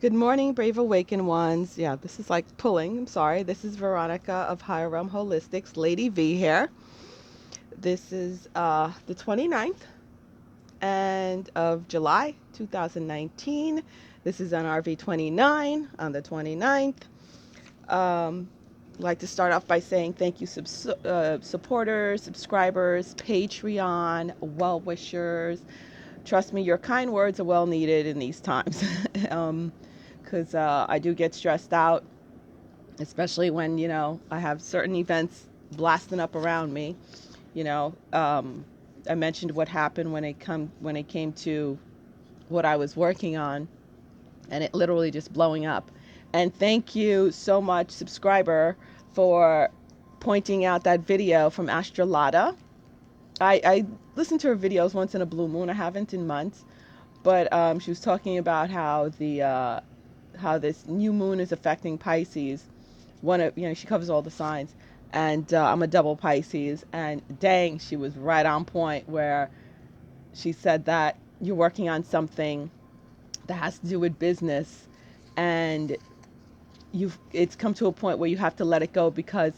Good morning, brave awakened ones. Yeah, this is like pulling. I'm sorry. This is Veronica of Higher Realm Holistics, Lady V here. This is the 29th and of July 2019. This is NRV29 on the 29th. I'd like to start off by saying thank you, supporters, subscribers, Patreon, well wishers. Trust me, your kind words are well needed in these times. Because I do get stressed out, especially when, I have certain events blasting up around me. You know, I mentioned what happened when it came to what I was working on, and it literally just blowing up. And thank you so much, subscriber, for pointing out that video from Astrolata. I listen to her videos once in a blue moon. I haven't in months, but she was talking about how this new moon is affecting Pisces. One of she covers all the signs, and I'm a double Pisces, and dang, she was right on point where she said that you're working on something that has to do with business, and it's come to a point where you have to let it go because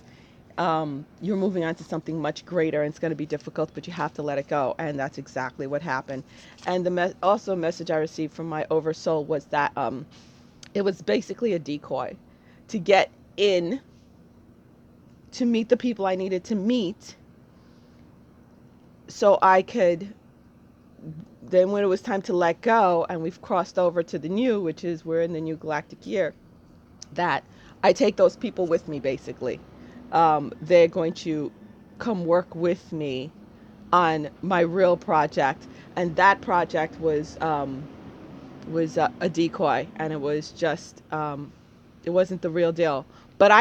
you're moving on to something much greater, and it's going to be difficult, but you have to let it go. And that's exactly what happened. And also a message I received from my oversoul was that it was basically a decoy to get in to meet the people I needed to meet so I could then, when it was time to let go and we've crossed over to the new, which is we're in the new galactic year, that I take those people with me basically. They're going to come work with me on my real project, and that project was a decoy, and it was just it wasn't the real deal. But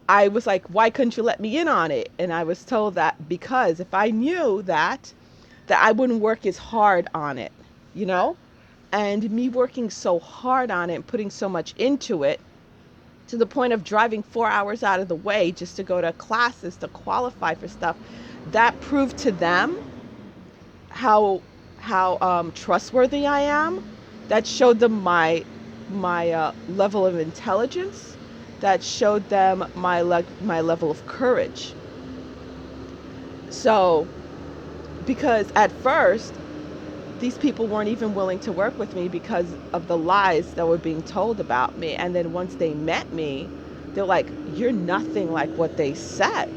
I was like, why couldn't you let me in on it? And I was told that because if I knew that I wouldn't work as hard on it, you know? And me working so hard on it and putting so much into it to the point of driving 4 hours out of the way just to go to classes to qualify for stuff, that proved to them how trustworthy I am. That showed them my level of intelligence. That showed them my level of courage. So, because at first these people weren't even willing to work with me because of the lies that were being told about me. And then once they met me, they're like, you're nothing like what they said.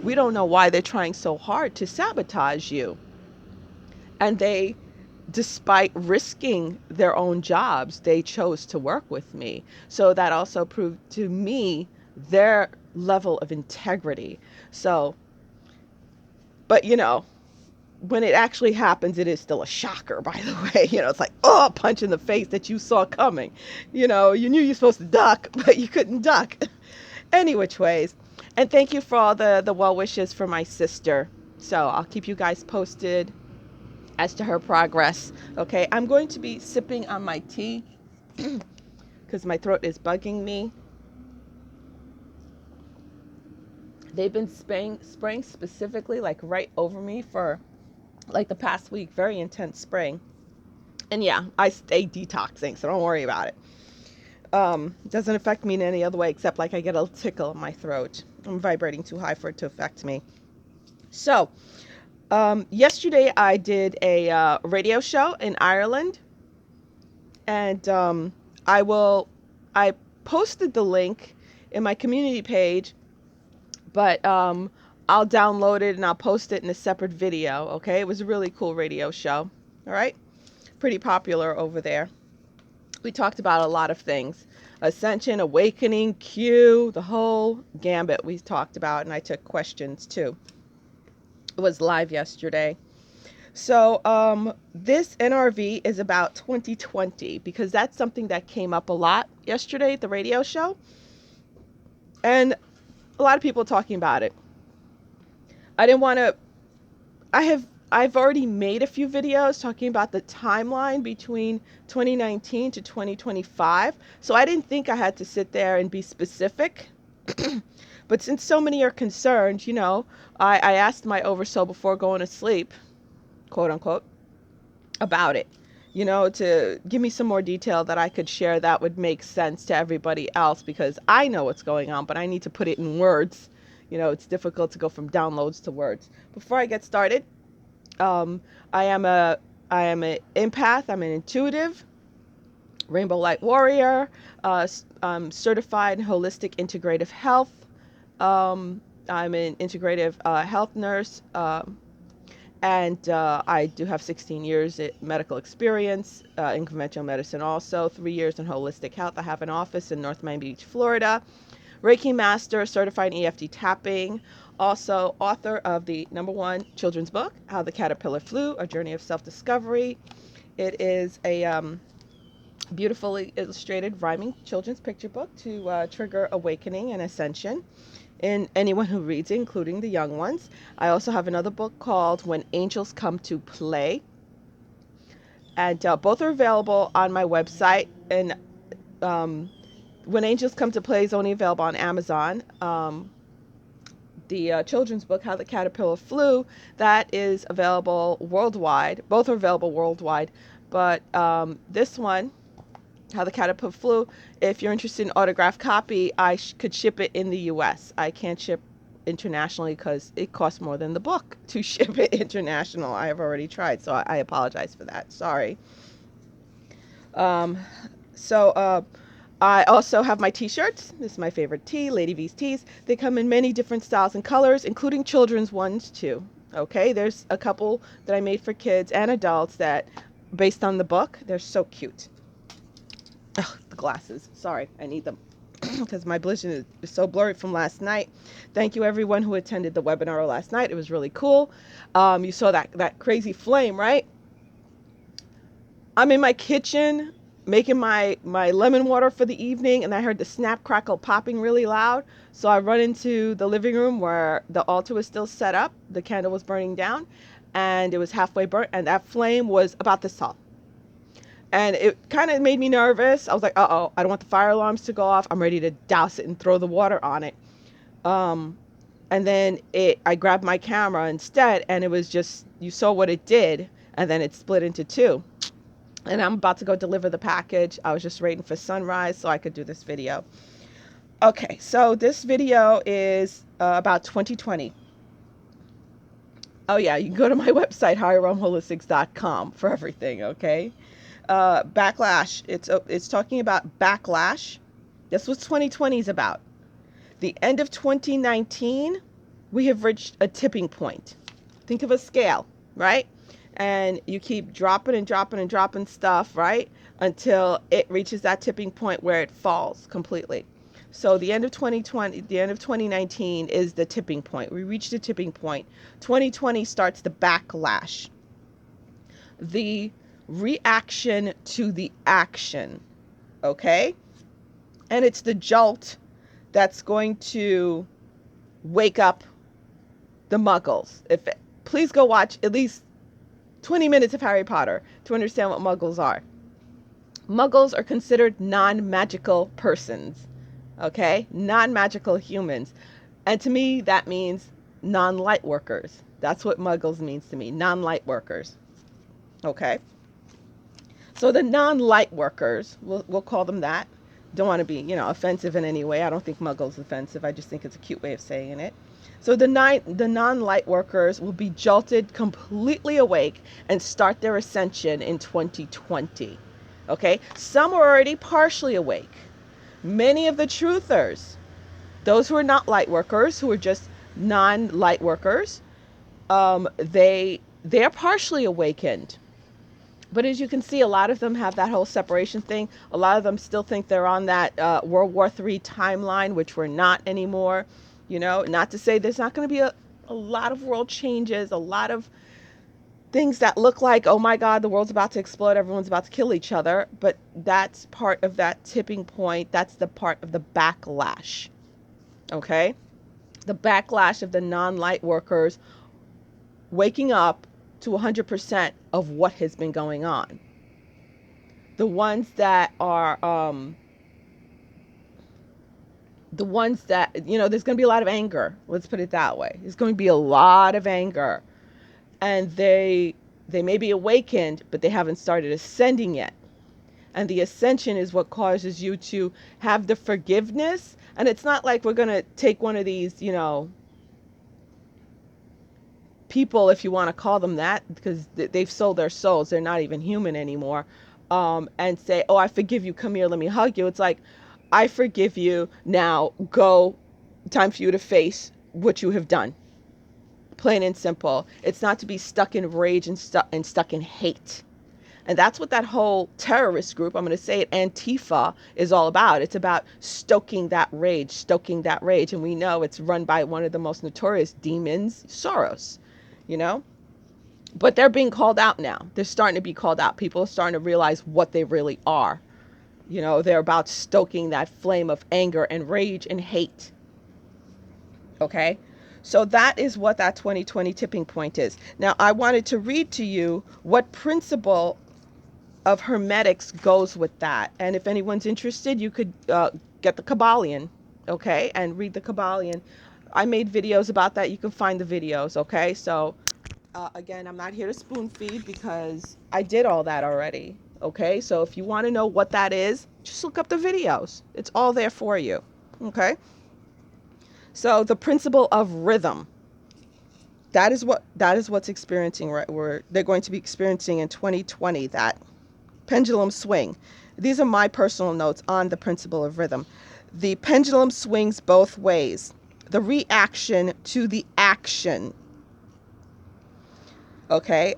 We don't know why they're trying so hard to sabotage you. And they, despite risking their own jobs, they chose to work with me. So that also proved to me their level of integrity. So, but when it actually happens, it is still a shocker, by the way. It's like, oh, a punch in the face that you saw coming. You knew you're supposed to duck, but you couldn't duck. Any which ways. And thank you for all the well wishes for my sister. So I'll keep you guys posted as to her progress. Okay, I'm going to be sipping on my tea because my throat is bugging me. They've been spraying specifically like right over me for like the past week. Very intense spraying. And yeah, I stay detoxing, so don't worry about it. Doesn't affect me in any other way except like I get a tickle in my throat. I'm vibrating too high for it to affect me. So, yesterday I did a radio show in Ireland, and I posted the link in my community page, but I'll download it and I'll post it in a separate video. Okay, it was a really cool radio show. All right, pretty popular over there. We talked about a lot of things: ascension, awakening, Q, the whole gambit we talked about, and I took questions too. It was live yesterday. So this NRV is about 2020 because that's something that came up a lot yesterday at the radio show, and a lot of people talking about it. I didn't want to. I've already made a few videos talking about the timeline between 2019 to 2025. So I didn't think I had to sit there and be specific. But since so many are concerned, I asked my oversoul before going to sleep, quote unquote, about it. to give me some more detail that I could share that would make sense to everybody else, because I know what's going on, but I need to put it in words. It's difficult to go from downloads to words. Before I get started, um, I am a an empath. I'm an intuitive, Rainbow Light Warrior, certified in holistic integrative health. I'm an integrative health nurse, and I do have 16 years medical experience in conventional medicine, also 3 years in holistic health. I have an office in North Miami Beach, Florida. Reiki Master, certified in EFT tapping. Also, author of the #1 children's book, How the Caterpillar Flew, A Journey of Self-Discovery. It is a beautifully illustrated rhyming children's picture book to trigger awakening and ascension in anyone who reads it, including the young ones. I also have another book called When Angels Come to Play, and both are available on my website. And When Angels Come to Play is only available on Amazon. The children's book, How the Caterpillar Flew, that is available worldwide. Both are available worldwide, but this one, How the Caterpillar Flew, if you're interested in autographed copy, I could ship it in the U.S. I can't ship internationally because it costs more than the book to ship it international. I have already tried, so I apologize for that. Sorry. So I also have my t-shirts. This is my favorite tee, Lady V's tees. They come in many different styles and colors, including children's ones too. Okay, there's a couple that I made for kids and adults that, based on the book, they're so cute. Ugh, the glasses. Sorry, I need them because my vision is so blurry from last night. Thank you everyone who attended the webinar last night. It was really cool. You saw that crazy flame, right? I'm in my kitchen making my lemon water for the evening, and I heard the snap crackle popping really loud. So I run into the living room where the altar was still set up. The candle was burning down, and it was halfway burnt, and that flame was about this tall. And it kind of made me nervous. I was like, uh-oh, I don't want the fire alarms to go off. I'm ready to douse it and throw the water on it. And then I grabbed my camera instead, and it was just, you saw what it did, and then it split into two. And I'm about to go deliver the package. I was just waiting for sunrise so I could do this video. Okay, so this video is about 2020. Oh yeah, you can go to my website, higherrealmholistics.com, for everything, okay? Backlash, it's talking about backlash. That's what 2020 is about. The end of 2019, we have reached a tipping point. Think of a scale, right? And you keep dropping and dropping and dropping stuff, right? Until it reaches that tipping point where it falls completely. So the end of 2020, the end of 2019 is the tipping point. We reached the tipping point. 2020 starts the backlash. The reaction to the action, okay? And it's the jolt that's going to wake up the muggles. Please go watch at least 20 minutes of Harry Potter to understand what muggles are. Muggles are considered non-magical persons, okay? Non-magical humans. And to me, that means non-light workers. That's what muggles means to me, non-light workers, okay? So the non-light workers, we'll call them that. Don't want to be, offensive in any way. I don't think muggle's offensive. I just think it's a cute way of saying it. So the non-light workers will be jolted completely awake and start their ascension in 2020. Okay? Some are already partially awake. Many of the truthers, those who are not light workers, who are just non-light workers, they're partially awakened. But as you can see, a lot of them have that whole separation thing. A lot of them still think they're on that World War III timeline, which we're not anymore. Not to say there's not going to be a lot of world changes, a lot of things that look like, oh my God, the world's about to explode, everyone's about to kill each other. But that's part of that tipping point. That's the part of the backlash. Okay? The backlash of the non-light workers waking up to 100% of what has been going on. The ones that are, there's going to be a lot of anger. Let's put it that way. There's going to be a lot of anger. And they They may be awakened, but they haven't started ascending yet. And the ascension is what causes you to have the forgiveness. And it's not like we're going to take one of these, people, if you want to call them that, because they've sold their souls. They're not even human anymore. And say, oh, I forgive you. Come here. Let me hug you. It's like, I forgive you. Now go. Time for you to face what you have done. Plain and simple. It's not to be stuck in rage and stuck in hate. And that's what that whole terrorist group, I'm going to say it, Antifa, is all about. It's about stoking that rage. And we know it's run by one of the most notorious demons, Soros, you know? But they're being called out now. They're starting to be called out. People are starting to realize what they really are. They're about stoking that flame of anger and rage and hate. Okay? So that is what that 2020 tipping point is. Now, I wanted to read to you what principle of Hermetics goes with that. And if anyone's interested, you could get the Kabbalion, okay, and read the Kabbalion. I made videos about that. You can find the videos, okay? So, again, I'm not here to spoon feed because I did all that already, okay? So if you want to know what that is, just look up the videos. It's all there for you, okay? So the principle of rhythm. That is what's experiencing right where they're going to be experiencing in 2020, that pendulum swing. These are my personal notes on the principle of rhythm. The pendulum swings both ways. The reaction to the action. Okay.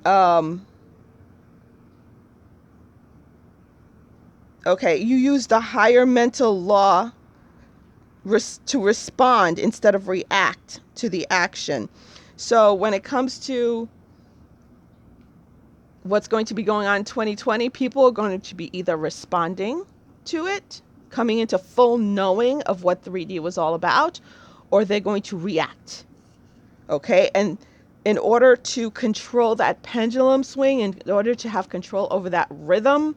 Okay. You use the higher mental law to respond instead of react to the action. So when it comes to what's going to be going on in 2020, people are going to be either responding to it, coming into full knowing of what 3D was all about, or they're going to react. Okay? And in order to control that pendulum swing, in order to have control over that rhythm,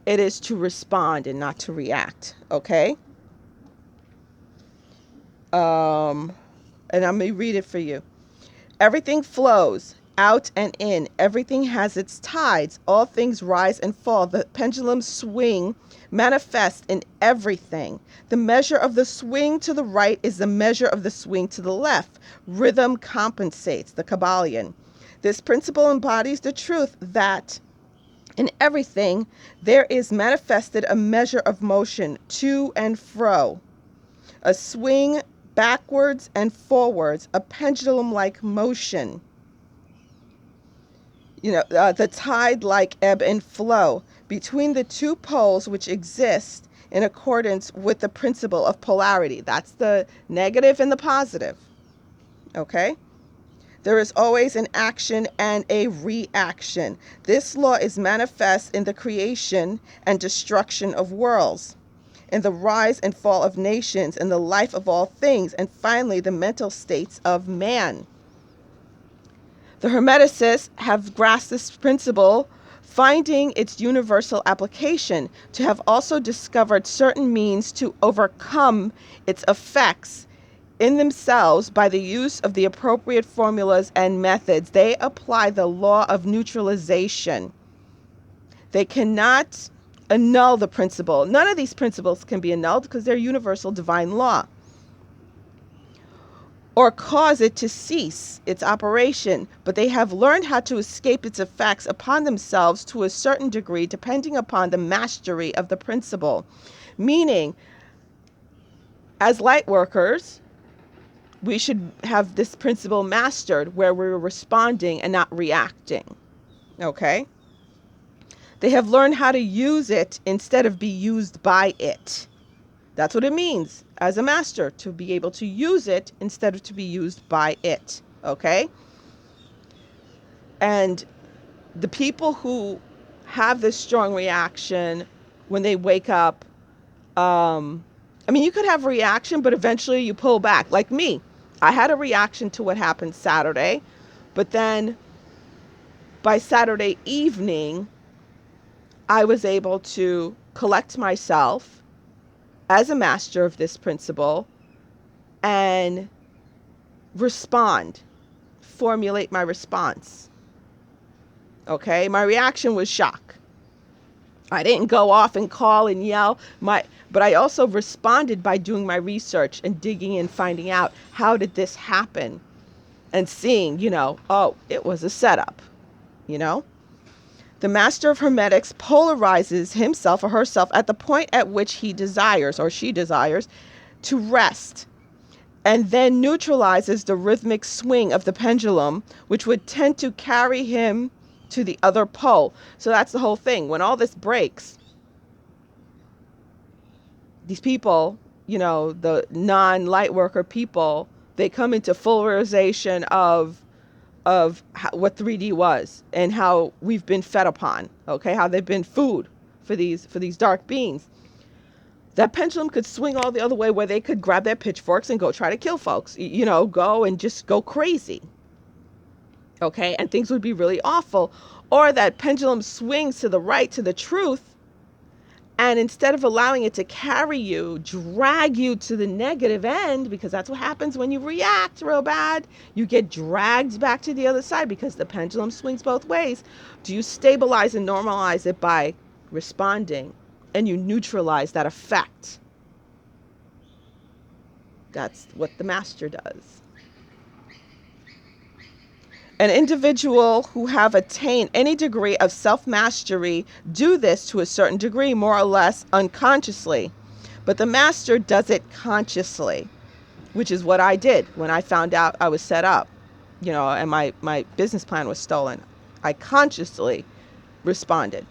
it is to respond and not to react. Okay? And I'm going to read it for you. Everything flows out and in. Everything has its tides. All things rise and fall. The pendulum swing manifests in everything. The measure of the swing to the right is the measure of the swing to the left. Rhythm compensates. The Kabbalion. This principle embodies the truth that in everything there is manifested a measure of motion to and fro. A swing backwards and forwards, a pendulum-like motion. The tide-like ebb and flow between the two poles which exist in accordance with the principle of polarity. That's the negative and the positive. Okay? There is always an action and a reaction. This law is manifest in the creation and destruction of worlds, in the rise and fall of nations, in the life of all things, and finally the mental states of man. The Hermeticists have grasped this principle, finding its universal application, to have also discovered certain means to overcome its effects in themselves by the use of the appropriate formulas and methods. They apply the law of neutralization. They cannot annul the principle. None of these principles can be annulled because they're universal divine law, or cause it to cease its operation, but they have learned how to escape its effects upon themselves to a certain degree, depending upon the mastery of the principle. Meaning, as light workers, we should have this principle mastered where we're responding and not reacting. Okay? They have learned how to use it instead of be used by it. That's what it means as a master, to be able to use it instead of to be used by it. Okay? And the people who have this strong reaction when they wake up, you could have a reaction, but eventually you pull back. Like me, I had a reaction to what happened Saturday, but then by Saturday evening, I was able to collect myself as a master of this principle and respond, formulate my response. Okay, my reaction was shock. I didn't go off and call and yell, but I also responded by doing my research and digging in, finding out how did this happen, and seeing, oh, it was a setup, you know. The master of hermetics polarizes himself or herself at the point at which he desires or she desires to rest, and then neutralizes the rhythmic swing of the pendulum, which would tend to carry him to the other pole. So that's the whole thing. When all this breaks, these people, the non-light worker people, they come into full realization of what 3D was and how we've been fed upon, okay, how they've been food for these dark beings. That pendulum could swing all the other way, where they could grab their pitchforks and go try to kill folks, go and just go crazy, okay, and things would be really awful. Or that pendulum swings to the right, to the truth, and instead of allowing it to carry you, drag you to the negative end, because that's what happens when you react real bad. You get dragged back to the other side because the pendulum swings both ways. Do you stabilize and normalize it by responding, and you neutralize that effect? That's what the master does. An individual who have attained any degree of self-mastery do this to a certain degree, more or less unconsciously. But the master does it consciously, which is what I did when I found out I was set up, and my business plan was stolen. I consciously responded.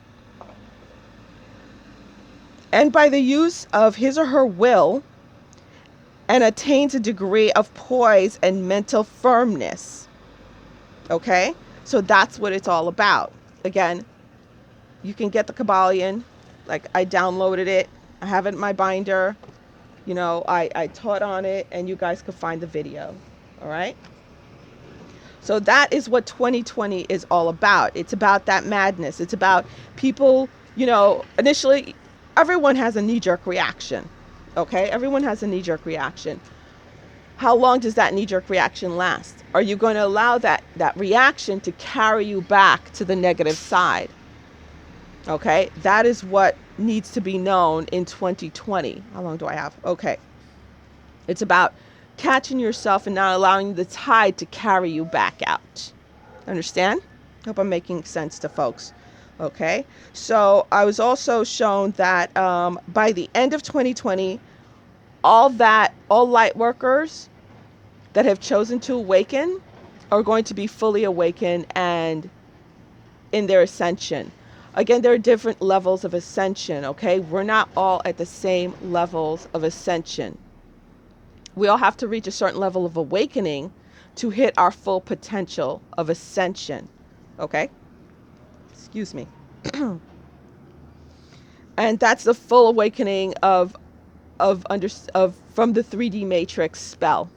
And by the use of his or her will, and attains a degree of poise and mental firmness. Okay, so that's what it's all about. Again, you can get the Kabbalion. Like, I downloaded it. I have it in my binder. I taught on it, and you guys could find the video. All right. So that is what 2020 is all about. It's about that madness. It's about people, initially, everyone has a knee-jerk reaction. Okay, everyone has a knee-jerk reaction. How long does that knee-jerk reaction last? Are you going to allow that reaction to carry you back to the negative side? Okay, that is what needs to be known in 2020. How long do I have? Okay. It's about catching yourself and not allowing the tide to carry you back out. Understand? Hope I'm making sense to folks. Okay, so I was also shown that by the end of 2020, all light workers that have chosen to awaken are going to be fully awakened and in their ascension. Again, there are different levels of ascension, okay? We're not all at the same levels of ascension. We all have to reach a certain level of awakening to hit our full potential of ascension, okay? Excuse me. And that's the full awakening of from the 3D matrix spell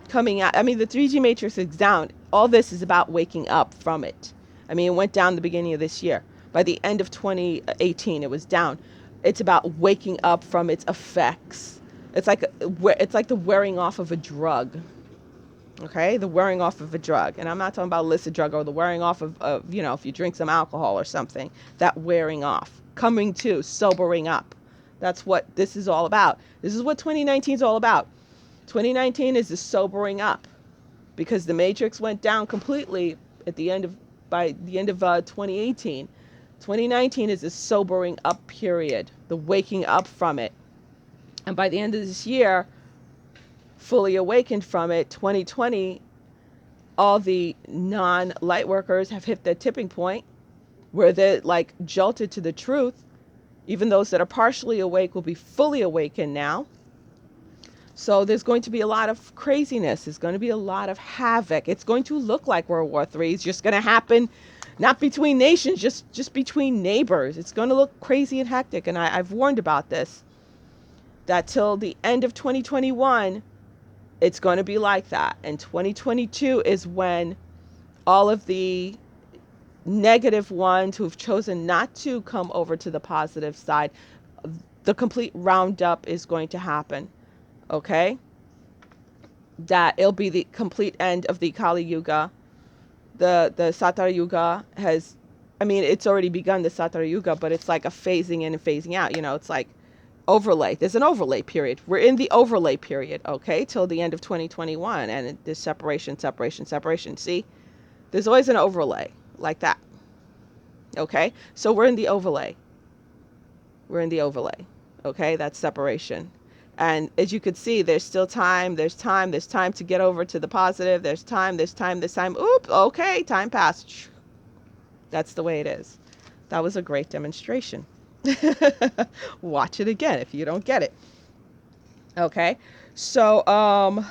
coming out. I mean, the 3D matrix is down. All this is about waking up from it. I mean, it went down the beginning of this year. By the end of 2018, it was down. It's about waking up from its effects. It's like the wearing off of a drug. Okay, the wearing off of a drug. And I'm not talking about illicit drug, or the wearing off of if you drink some alcohol or something, that wearing off, coming to, sobering up. That's what this is all about. This is what 2019 is all about. 2019 is the sobering up, because the matrix went down completely by the end of 2018. 2019 is the sobering up period, the waking up from it. And by the end of this year, fully awakened from it, 2020, all the non-light workers have hit their tipping point where they're like jolted to the truth. Even those that are partially awake will be fully awakened now. So there's going to be a lot of craziness. There's going to be a lot of havoc. It's going to look like World War III. It's just going to happen, not between nations, just between neighbors. It's going to look crazy and hectic. And I've warned about this, that till the end of 2021, it's going to be like that. And 2022 is when all of the negative ones who've chosen not to come over to the positive side, the complete roundup is going to happen. Okay? That it'll be the complete end of the Kali Yuga. The Satara Yuga has, I mean, it's already begun, the Satara Yuga, but it's like a phasing in and phasing out. You know, it's like overlay. There's an overlay period. We're in the overlay period, okay, till the end of 2021, and there's separation, separation, separation. See, there's always an overlay like that. Okay, so we're in the overlay. We're in the overlay. Okay, that's separation. And as you could see, there's still time. There's time. There's time to get over to the positive. There's time. There's time. There's time. Oop. Okay, time passed. That's the way it is. That was a great demonstration. Watch it again if you don't get it. Okay. So,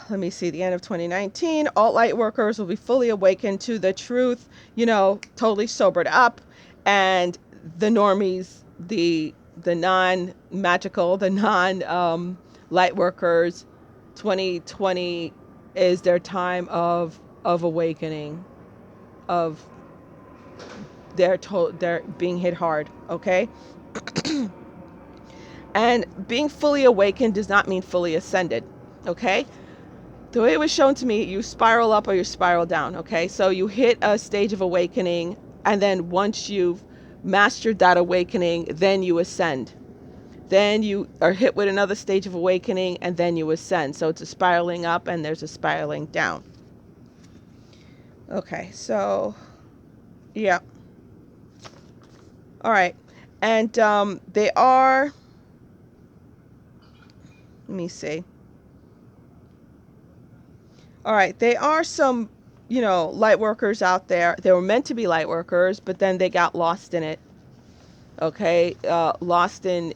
let me see. The end of 2019, alt light workers will be fully awakened to the truth, you know, totally sobered up, and the normies, the non-magical, the non-light workers, 2020 is their time of awakening, of they're being hit hard, okay? And being fully awakened does not mean fully ascended, okay? The way it was shown to me, you spiral up or you spiral down, okay? So you hit a stage of awakening, and then once you've mastered that awakening, then you ascend. Then you are hit with another stage of awakening, and then you ascend. So it's a spiraling up and there's a spiraling down. Okay, so yeah. All right. And they are, let me see. All right, they are some, you know, light workers out there. They were meant to be light workers, but then they got lost in it. Okay, lost in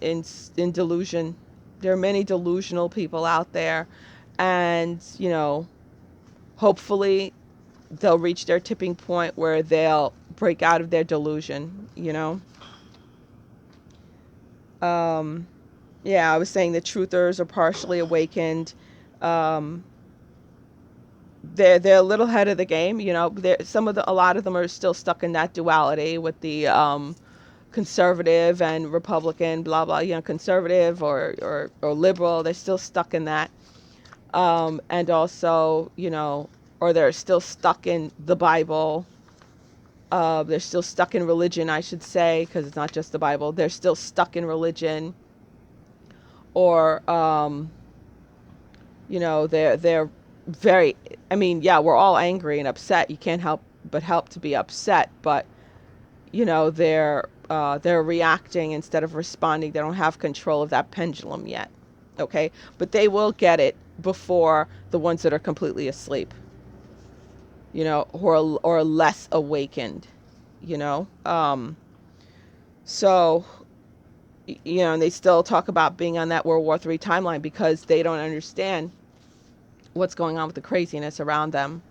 delusion. There are many delusional people out there, and you know, hopefully they'll reach their tipping point where they'll break out of their delusion, you know. Yeah, I was saying the truthers are partially awakened. They're a little ahead of the game, you know. A lot of them are still stuck in that duality with the conservative and Republican, blah blah, you know, conservative or liberal. They're still stuck in that, and also, you know, or they're still stuck in the Bible. They're still stuck in religion, I should say, because it's not just the Bible. They're still stuck in religion, or you know, they're very. I mean, yeah, we're all angry and upset. You can't help to be upset, but you know, they're reacting instead of responding. They don't have control of that pendulum yet. Okay, but they will get it before the ones that are completely asleep, you know, or less awakened, you know. So, you know, and they still talk about being on that World War III timeline because they don't understand what's going on with the craziness around them.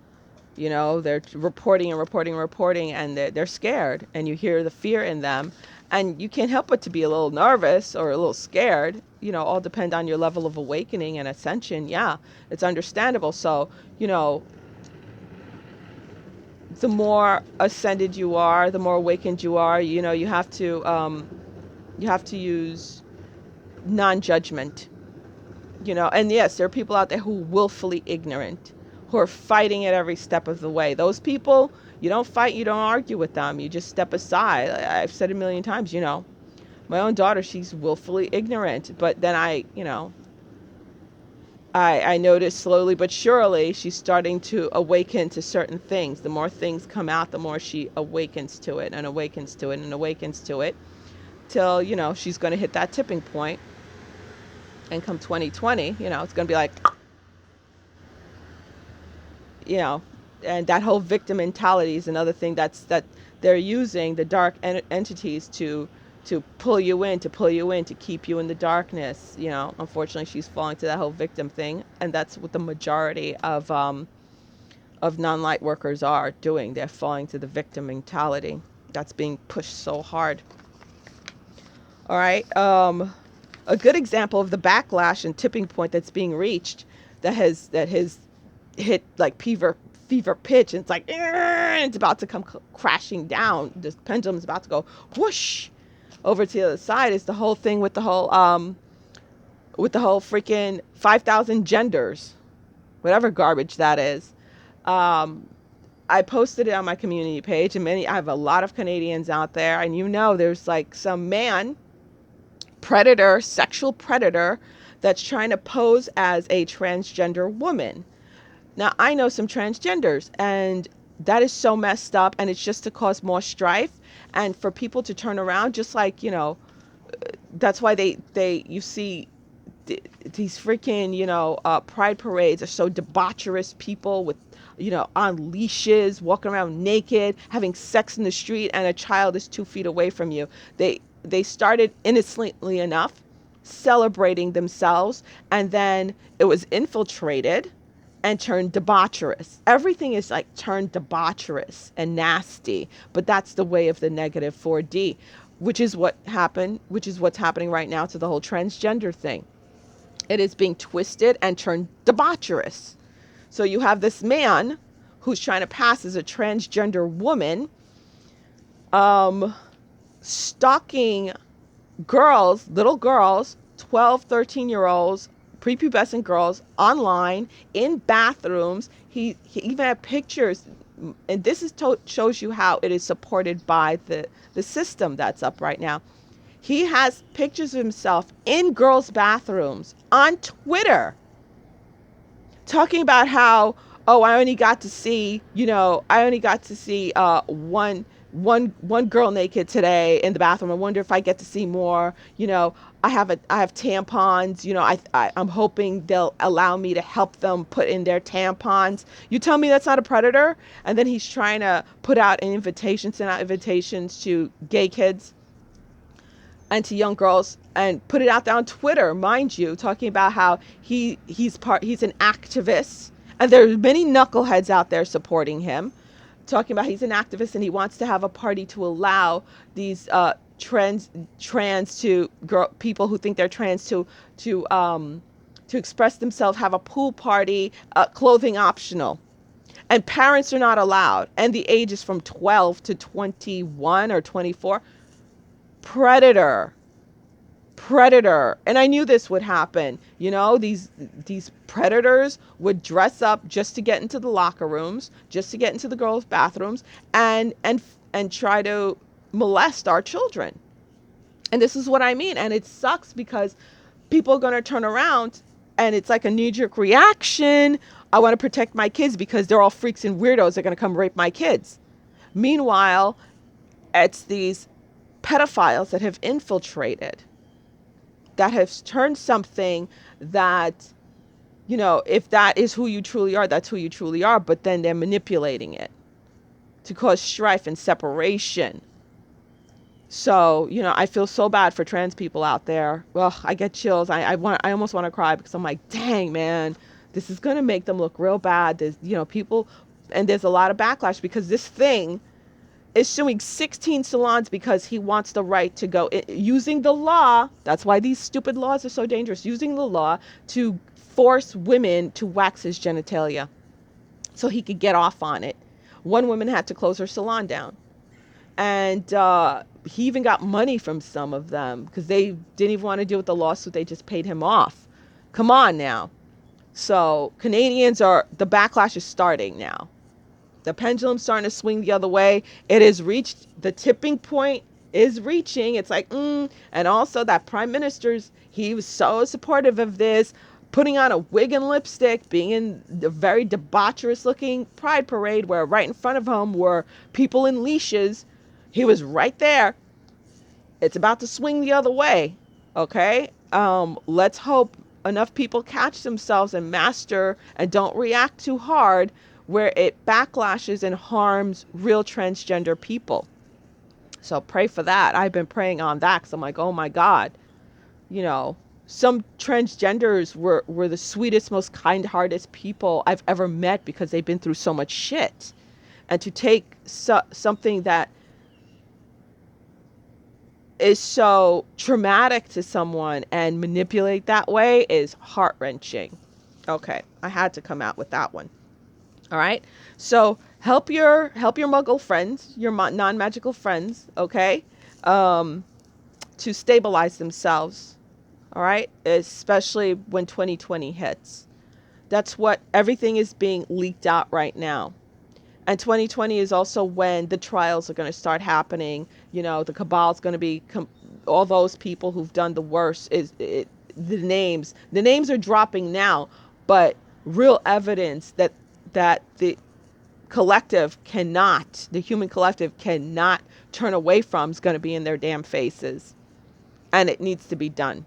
You know, they're reporting and reporting and reporting, and they're scared, and you hear the fear in them, and you can't help but to be a little nervous or a little scared. You know, all depend on your level of awakening and ascension. Yeah, it's understandable. So, you know, the more ascended you are, the more awakened you are, you know, you have to use non-judgment, you know. And yes, there are people out there who are willfully ignorant, who are fighting at every step of the way. Those people, you don't fight, you don't argue with them, you just step aside. I've said a million times, you know, my own daughter, she's willfully ignorant, but then I notice slowly but surely she's starting to awaken to certain things. The more things come out, the more she awakens to it and awakens to it and awakens to it, till, you know, she's going to hit that tipping point. And come 2020, you know, it's going to be like, you know, and that whole victim mentality is another thing that they're using, the dark entities to pull you in, to keep you in the darkness. You know, unfortunately, she's falling to that whole victim thing, and that's what the majority of non-light workers are doing. They're falling to the victim mentality that's being pushed so hard. All right. A good example of the backlash and tipping point that's being reached, that has hit like fever pitch, and it's like, and it's about to come crashing down. This pendulum's about to go whoosh over to the other side, is the whole thing with the whole freaking 5,000 genders, whatever garbage that is. I posted it on my community page, and I have a lot of Canadians out there, and there's like some man predator, sexual predator, that's trying to pose as a transgender woman. Now, I know some transgenders, and that is so messed up, and it's just to cause more strife and for people to turn around, just like, that's why you see these freaking, pride parades are so debaucherous, people with, on leashes, walking around naked, having sex in the street, and a child is 2 feet away from you. They started innocently enough, celebrating themselves, and then it was infiltrated and turned debaucherous. Everything is like turned debaucherous and nasty, but that's the way of the negative 4D, which is what's happening right now to the whole transgender thing. It is being twisted and turned debaucherous. So you have this man who's trying to pass as a transgender woman, stalking little girls, 12, 13-year-olds, prepubescent girls online in bathrooms. He even had pictures, and this shows you how it is supported by the system that's up right now. He has pictures of himself in girls' bathrooms on Twitter, talking about how, oh, I only got to see one girl naked today in the bathroom. I wonder if I get to see more. I have tampons. I'm hoping they'll allow me to help them put in their tampons. You tell me that's not a predator? And then he's trying to send out invitations to gay kids and to young girls, and put it out there on Twitter, mind you, talking about how he's an activist, and there are many knuckleheads out there supporting him, talking about he's an activist and he wants to have a party to allow these people who think they're trans to express themselves, have a pool party, clothing optional. And parents are not allowed. And the age is from 12 to 21 or 24. Predator. And I knew this would happen. These predators would dress up just to get into the locker rooms, just to get into the girls' bathrooms, and try to molest our children. And this is what I mean. And it sucks because people are going to turn around, and it's like a knee-jerk reaction. I want to protect my kids because they're all freaks and weirdos. They're going to come rape my kids. Meanwhile, it's these pedophiles that have infiltrated, that have turned something that, if that is who you truly are, that's who you truly are. But then they're manipulating it to cause strife and separation. So, I feel so bad for trans people out there. Well, I get chills. I almost want to cry because I'm like, dang, man, this is going to make them look real bad. There's, people, and there's a lot of backlash because this thing is suing 16 salons because he wants the right to go using the law. That's why these stupid laws are so dangerous. Using the law to force women to wax his genitalia so he could get off on it. One woman had to close her salon down. And he even got money from some of them because they didn't even want to deal with the lawsuit. They just paid him off. Come on now. So the backlash is starting now. The pendulum's starting to swing the other way. It has reached the tipping point. Is reaching. It's like, and also that prime minister's, he was so supportive of this, putting on a wig and lipstick, being in the very debaucherous looking pride parade where right in front of him were people in leashes. He was right there. It's about to swing the other way. Okay. Let's hope enough people catch themselves and master and don't react too hard where it backlashes and harms real transgender people. So pray for that. I've been praying on that because I'm like, oh my God, some transgenders were the sweetest, most kind-hearted people I've ever met because they've been through so much shit. And to take something that is so traumatic to someone and manipulate that way is heart-wrenching. Okay, I had to come out with that one. All right. So help your muggle friends, your non-magical friends, okay, to stabilize themselves. All right. Especially when 2020 hits. That's what everything is being leaked out right now. And 2020 is also when the trials are going to start happening. You know, the cabal's going to be all those people who've done the worst. The names are dropping now, but real evidence that the human collective cannot turn away from is going to be in their damn faces, and it needs to be done.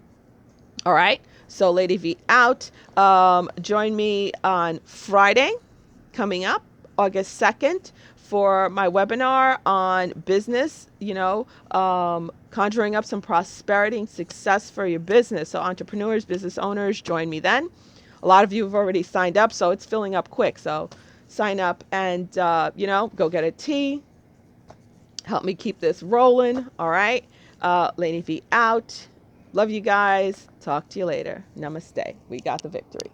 All right. So Lady V out. Join me on Friday coming up, August 2nd, for my webinar on business, conjuring up some prosperity and success for your business. So entrepreneurs, business owners, join me then. A lot of you have already signed up, so it's filling up quick. So sign up and, go get a tea. Help me keep this rolling. All right. Lady V out. Love you guys. Talk to you later. Namaste. We got the victory.